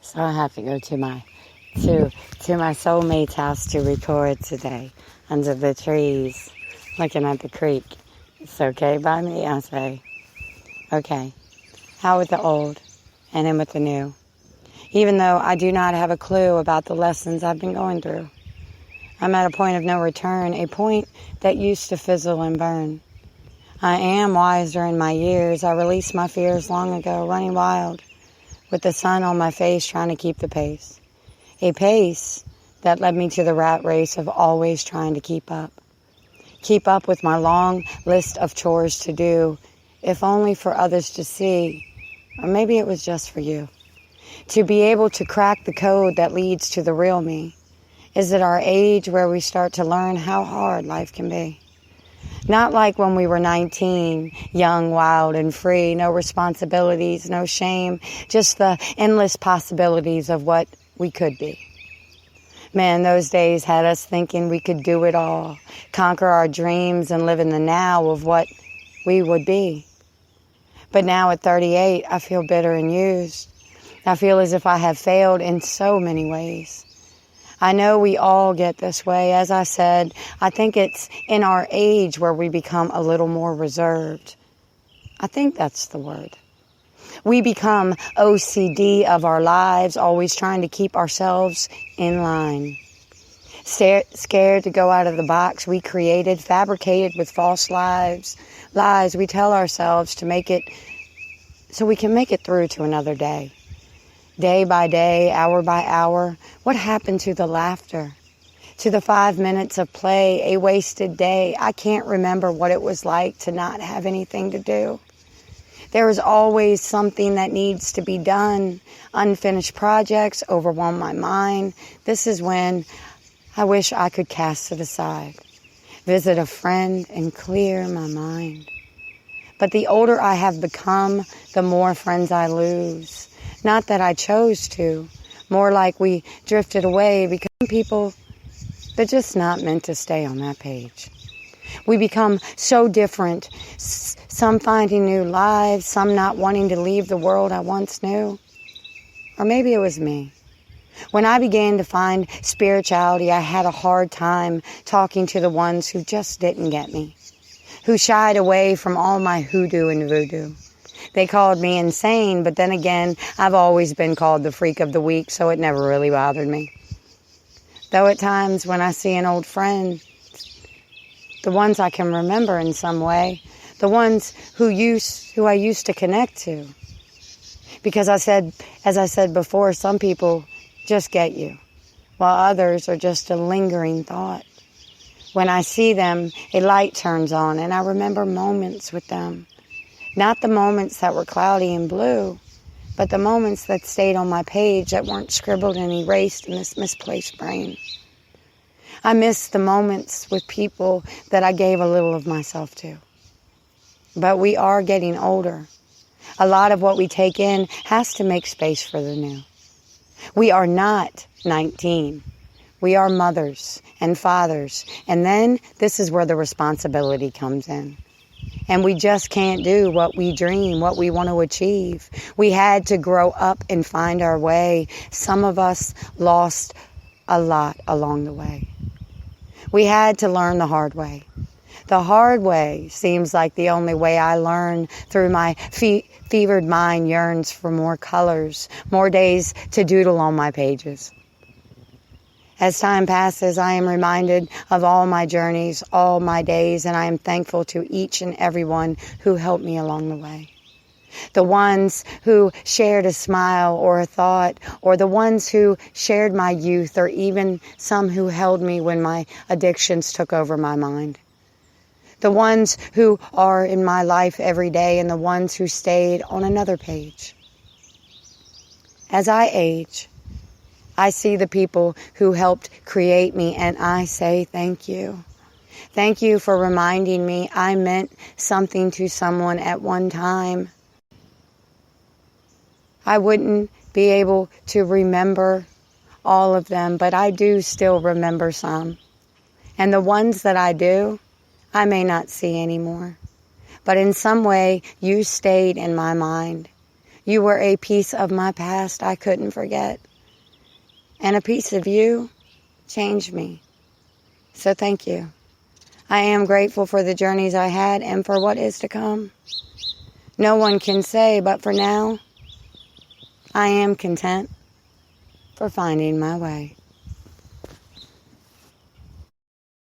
So I have to go to my soulmate's house to record today under the trees, looking at the creek. It's okay by me? I say, okay. How with the old and in with the new? Even though I do not have a clue about the lessons I've been going through. I'm at a point of no return, a point that used to fizzle and burn. I am wiser in my years. I released my fears long ago, running wild, with the sun on my face trying to keep the pace. A pace that led me to the rat race of always trying to keep up. Keep up with my long list of chores to do, if only for others to see, or maybe it was just for you. To be able to crack the code that leads to the real me. Is it our age where we start to learn how hard life can be? Not like when we were 19, young, wild, and free, no responsibilities, no shame, just the endless possibilities of what we could be. Man, those days had us thinking we could do it all, conquer our dreams and live in the now of what we would be. But now at 38, I feel bitter and used. I feel as if I have failed in so many ways. I know we all get this way. As I said, I think it's in our age where we become a little more reserved. I think that's the word. We become OCD of our lives, always trying to keep ourselves in line. Scared to go out of the box we created, fabricated with false lies we tell ourselves to make it, so we can make it through to another day. Day by day, hour by hour, what happened to the laughter? To the 5 minutes of play, a wasted day? I can't remember what it was like to not have anything to do. There is always something that needs to be done. Unfinished projects overwhelm my mind. This is when I wish I could cast it aside. Visit a friend and clear my mind. But the older I have become, the more friends I lose. Not that I chose to, more like we drifted away because some people, they're just not meant to stay on that page. We become so different, some finding new lives, some not wanting to leave the world I once knew. Or maybe it was me. When I began to find spirituality, I had a hard time talking to the ones who just didn't get me, who shied away from all my hoodoo and voodoo. They called me insane, but then again, I've always been called the freak of the week, so it never really bothered me. Though at times when I see an old friend, the ones I can remember in some way, the ones who I used to connect to. Because as I said before, some people just get you, while others are just a lingering thought. When I see them, a light turns on, and I remember moments with them. Not the moments that were cloudy and blue, but the moments that stayed on my page that weren't scribbled and erased in this misplaced brain. I miss the moments with people that I gave a little of myself to. But we are getting older. A lot of what we take in has to make space for the new. We are not 19. We are mothers and fathers. And then this is where the responsibility comes in. And we just can't do what we dream, what we want to achieve. We had to grow up and find our way. Some of us lost a lot along the way. We had to learn the hard way. The hard way seems like the only way I learn. Through my fevered mind yearns for more colors, more days to doodle on my pages. As time passes, I am reminded of all my journeys, all my days, and I am thankful to each and every one who helped me along the way. The ones who shared a smile or a thought, or the ones who shared my youth, or even some who held me when my addictions took over my mind. The ones who are in my life every day, and the ones who stayed on another page. As I age, I see the people who helped create me, and I say thank you. Thank you for reminding me I meant something to someone at one time. I wouldn't be able to remember all of them, but I do still remember some. And the ones that I do, I may not see anymore. But in some way, you stayed in my mind. You were a piece of my past I couldn't forget. And a piece of you changed me. So thank you. I am grateful for the journeys I had and for what is to come. No one can say, but for now, I am content for finding my way.